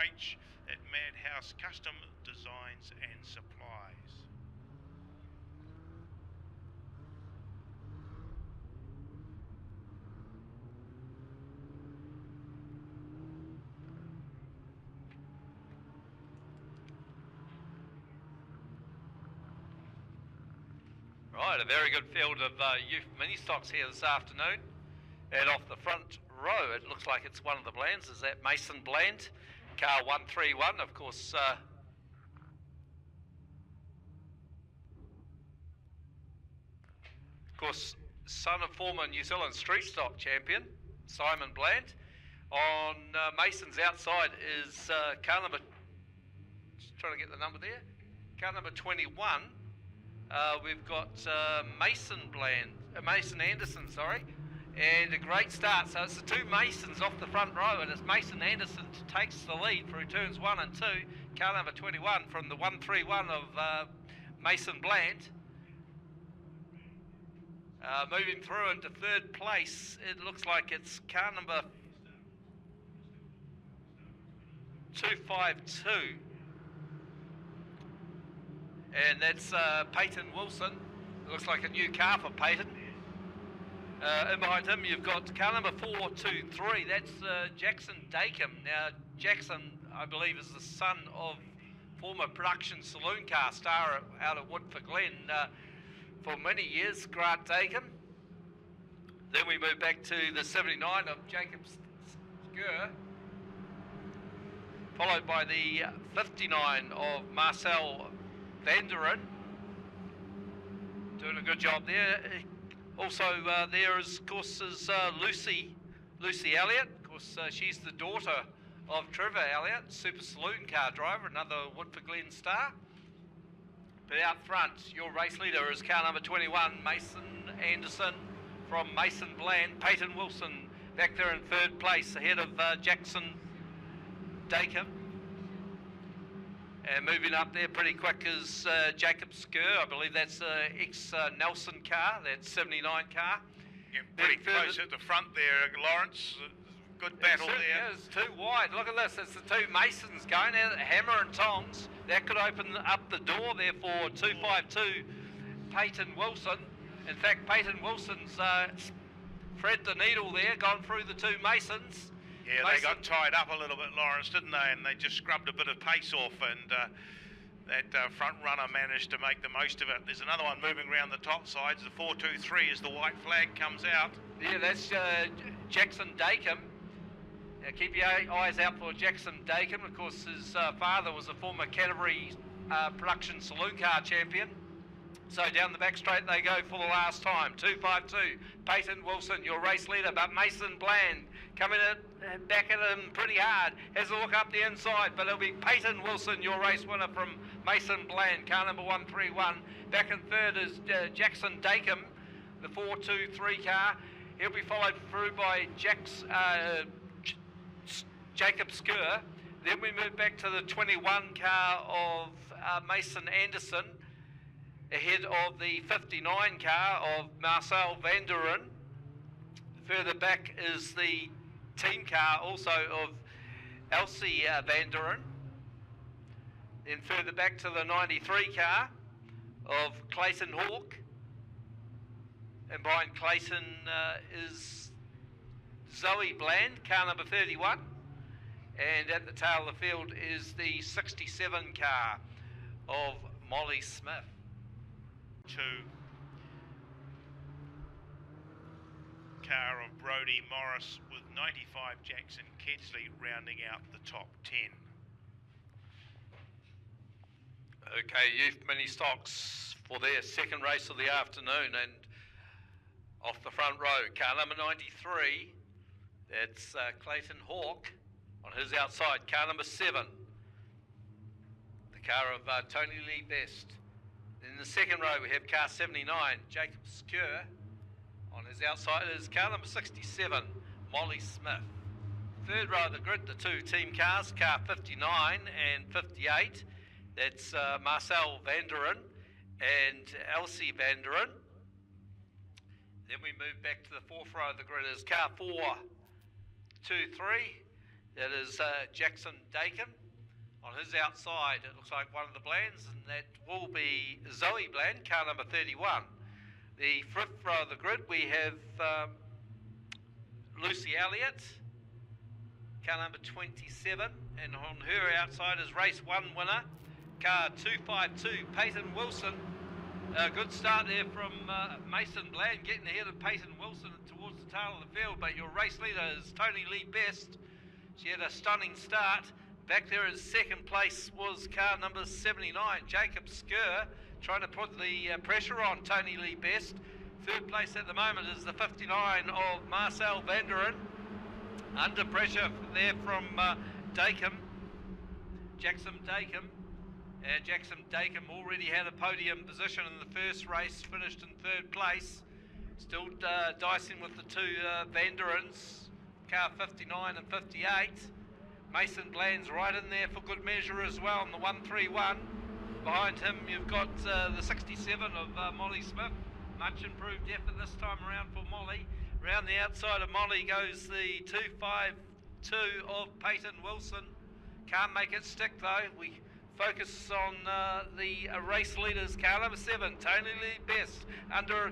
RH at Madhouse Custom Designs and Supplies. Right, a very good field of youth Ministocks here this afternoon. And off the front row, it looks like it's one of the Blands. Is that Mason Bland? Car 131, of course. Son of former New Zealand Street Stock champion, Simon Bland. On Mason's outside is car number, just trying to get the number there, car number 21. We've got Mason Anderson, and a great start. So it's the two Masons off the front row, and it's Mason Anderson takes the lead through turns 1 and 2. Car number 21 from the 131 of Mason Bland. Moving through into third place, it looks like it's car number 252. And that's Peyton Wilson. It looks like a new car for Peyton. And behind him you've got car number 423. That's Jackson Dacom. Now Jackson, I believe, is the son of former production saloon car star out of Woodford Glen for many years, Grant Dacom. Then we move back to the 79 of Jacob Skur, followed by the 59 of Marcel Vanderen, doing a good job there. Also there is, of course, is Lucy Elliott. Of course, she's the daughter of Trevor Elliott, super saloon car driver, another Woodford Glen star. But out front, your race leader is car number 21, Mason Anderson from Mason Bland. Peyton Wilson back there in third place, ahead of Jackson Dacom. And moving up there pretty quick is Jacob Skur. I believe that's ex-Nelson car, that 79 car. Yeah, pretty close at the front there, Lawrence. Good battle there. Yeah, it's too wide. Look at this. It's the two Masons going at hammer and tongs. That could open up the door there for 252 Peyton Wilson. In fact, Peyton Wilson's thread the needle there, gone through the two Masons. Yeah, they got tied up a little bit, Lawrence, didn't they? And they just scrubbed a bit of pace off, and that front runner managed to make the most of it. There's another one moving around the top sides. The 423 as the white flag comes out. Yeah, that's Jackson Dacom. Keep your eyes out for Jackson Dacom. Of course, his father was a former Canterbury production saloon car champion. So down the back straight they go for the last time. 252, Peyton Wilson, your race leader, but Mason Bland coming back at him pretty hard. Has a look up the inside, but it'll be Peyton Wilson, your race winner from Mason Bland, car number 131. Back in third is Jackson Dacom, the 423 car. He'll be followed through by Jacob Skur. Then we move back to the 21 car of Mason Anderson, ahead of the 59 car of Marcel Vanderen. Further back is the team car also of Elsie Vanderen. Then further back to the 93 car of Clayton Hawke. And behind Clayton is Zoe Bland, car number 31. And at the tail of the field is the 67 car of Molly Smith. Car of Brodie Morris with 95 Jackson Kedsley rounding out the top 10. Okay, youth Ministocks for their second race of the afternoon, and off the front row, car number 93, that's Clayton Hawke. On his outside, car number 7, the car of Tony Lee Best. In the second row, we have car 79, Jacob Skur. On his outside is car number 67, Molly Smith. Third row of the grid, the two team cars, car 59 and 58. That's Marcel Vanderen and Elsie Vanderen. Then we move back to the fourth row of the grid is car 423. That is Jackson Dakin. On his outside, it looks like one of the Blands, and that will be Zoe Bland, car number 31. The fifth row of the grid, we have Lucy Elliott, car number 27, and on her outside is race 1 winner, car 252, Peyton Wilson. A good start there from Mason Bland, getting ahead of Peyton Wilson towards the tail of the field, but your race leader is Tony Lee Best. She had a stunning start. Back there in second place was car number 79, Jacob Skur, trying to put the pressure on Tony Lee Best. Third place at the moment is the 59 of Marcel Vanderen. Under pressure there from Jackson Dakin. Jackson Dakin already had a podium position in the first race, finished in third place. Still dicing with the two Vanderens, car 59 and 58. Mason Bland's right in there for good measure as well in the 131. Behind him you've got the 67 of Molly Smith. Much improved effort this time around for Molly. Round the outside of Molly goes the 252 of Peyton Wilson. Can't make it stick though. We focus on the race leaders. Car number 7, Tony Lee Best, under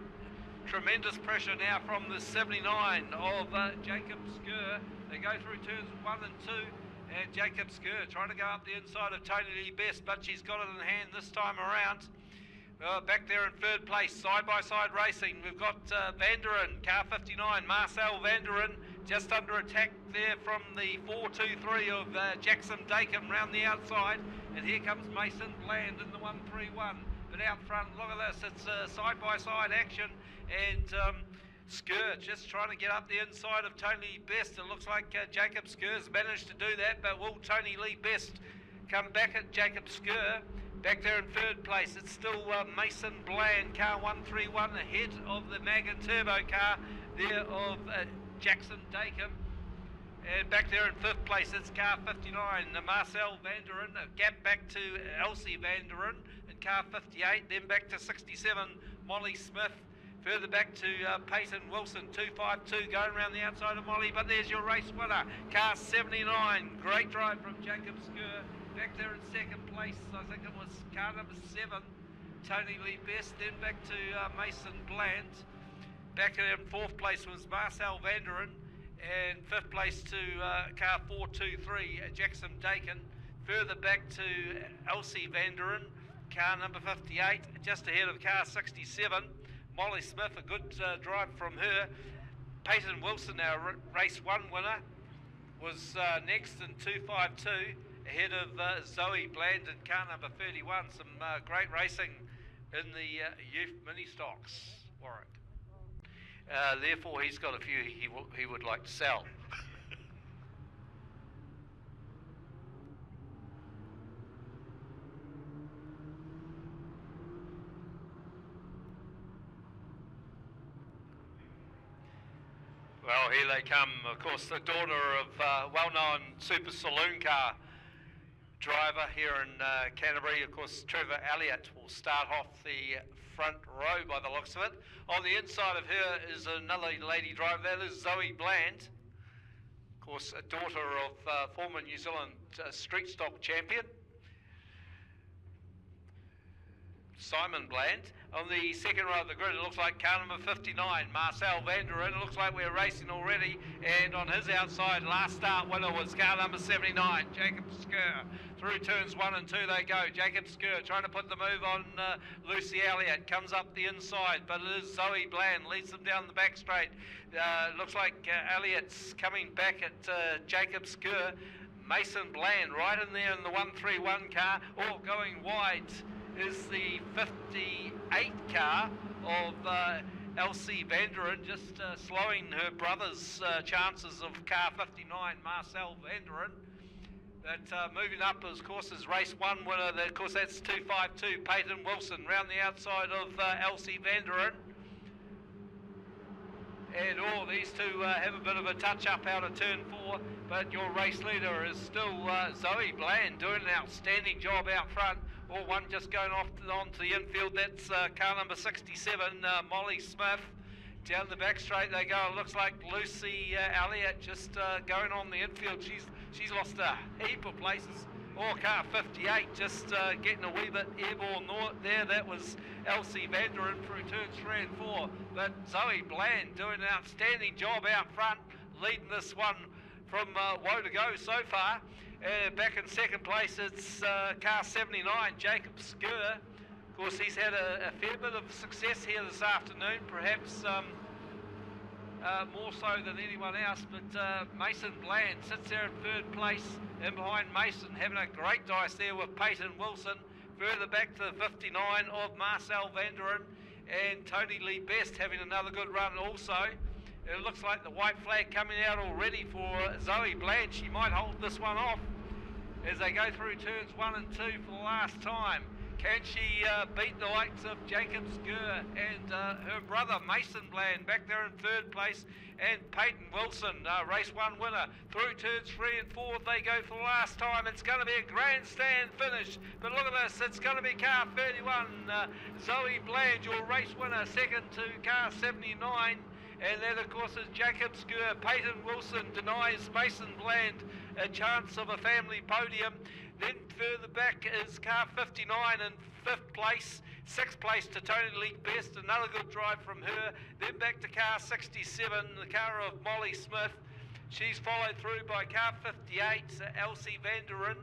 tremendous pressure now from the 79 of Jacob Skur. They go through turns 1 and 2. And Jacob Skur trying to go up the inside of Tony Lee Best, but she's got it in hand this time around. Back there in third place, side-by-side racing, we've got Vanderen, car 59, Marcel Vanderen, just under attack there from the 423 of Jackson Dakin round the outside. And here comes Mason Bland in the 131. But out front, look at this, it's side-by-side action. And Skur just trying to get up the inside of Tony Lee Best. It looks like Jacob Skur's managed to do that, but will Tony Lee Best come back at Jacob Skur? Back there in third place, it's still Mason Bland, car 131, ahead of the Magan Turbo car there of Jackson Dakin. And back there in fifth place, it's car 59, Marcel Vanderen, a gap back to Elsie Vanderen in car 58, then back to 67, Molly Smith. Further back to Peyton Wilson, 252, going around the outside of Molly, but there's your race winner, car 79. Great drive from Jacob Skur. Back there in second place, I think it was car number 7, Tony Lee Best, then back to Mason Bland. Back there in fourth place was Marcel Vanderen, and fifth place to car 423, Jackson Dakin. Further back to Elsie Vanderen, car number 58, just ahead of car 67. Molly Smith, a good drive from her. Peyton Wilson, our race 1 winner, was next in 252, ahead of Zoe Bland in car number 31. Some great racing in the youth Ministocks, Warwick. Therefore, he's got a few he would like to sell. Well, here they come, of course, the daughter of well-known super saloon car driver here in Canterbury. Of course, Trevor Elliott will start off the front row by the looks of it. On the inside of her is another lady driver, that is Zoe Bland. Of course, a daughter of former New Zealand street stock champion, Simon Bland. On the second row of the grid, it looks like car number 59, Marcel Vanderen. It looks like we're racing already. And on his outside, last start winner was car number 79, Jacob Skur. Through turns 1 and 2 they go. Jacob Skur trying to put the move on Lucy Elliott. Comes up the inside, but it is Zoe Bland. Leads them down the back straight. Looks like Elliott's coming back at Jacob Skur. Mason Bland right in there in the 131 car. All going wide is the 58 car of Elsie Vanderen, just slowing her brother's chances of car 59, Marcel Vanderen. But moving up, of course, is race 1 winner. Of course, that's 252, Peyton Wilson, round the outside of Elsie Vanderen. And these two have a bit of a touch-up out of turn 4, but your race leader is still Zoe Bland, doing an outstanding job out front. One just going off onto the infield, that's car number 67, Molly Smith. Down the back straight they go. It looks like Lucy Elliott just going on the infield. She's she's lost a heap of places. Or car 58 just getting a wee bit airborne there. That was Elsie Vanderen through turns 3 and 4. But Zoe Bland doing an outstanding job out front, leading this one from woe to go so far. Back in second place, it's car 79, Jacob Skur. Of course, he's had a fair bit of success here this afternoon, perhaps more so than anyone else, but Mason Bland sits there in third place in behind Mason, having a great dice there with Peyton Wilson. Further back to the 59 of Marcel Vanderen, and Tony Lee Best having another good run also. It looks like the white flag coming out already for Zoe Bland. She might hold this one off as they go through turns 1 and 2 for the last time. Can she beat the likes of Jacob Skur and her brother Mason Bland back there in third place, and Peyton Wilson, race 1 winner, through turns 3 and 4 they go for the last time. It's going to be a grandstand finish, but look at this, it's going to be car 31, Zoe Bland, your race winner, second to car 79, and that of course is Jacob Skur. Peyton Wilson denies Mason Bland a chance of a family podium. Then further back is car 59 in 5th place, 6th place to Tony Lee Best, another good drive from her. Then back to car 67, the car of Molly Smith. She's followed through by car 58, Elsie Vanderen.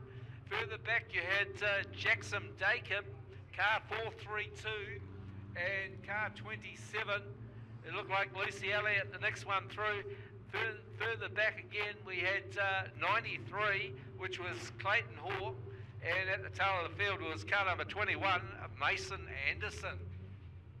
Further back you had Jackson Dacob, car 432, and car 27. It looked like Lucy Elliott, the next one through. Further back again we had 93, which was Clayton Hawke, and at the tail of the field was car number 21, Mason Anderson.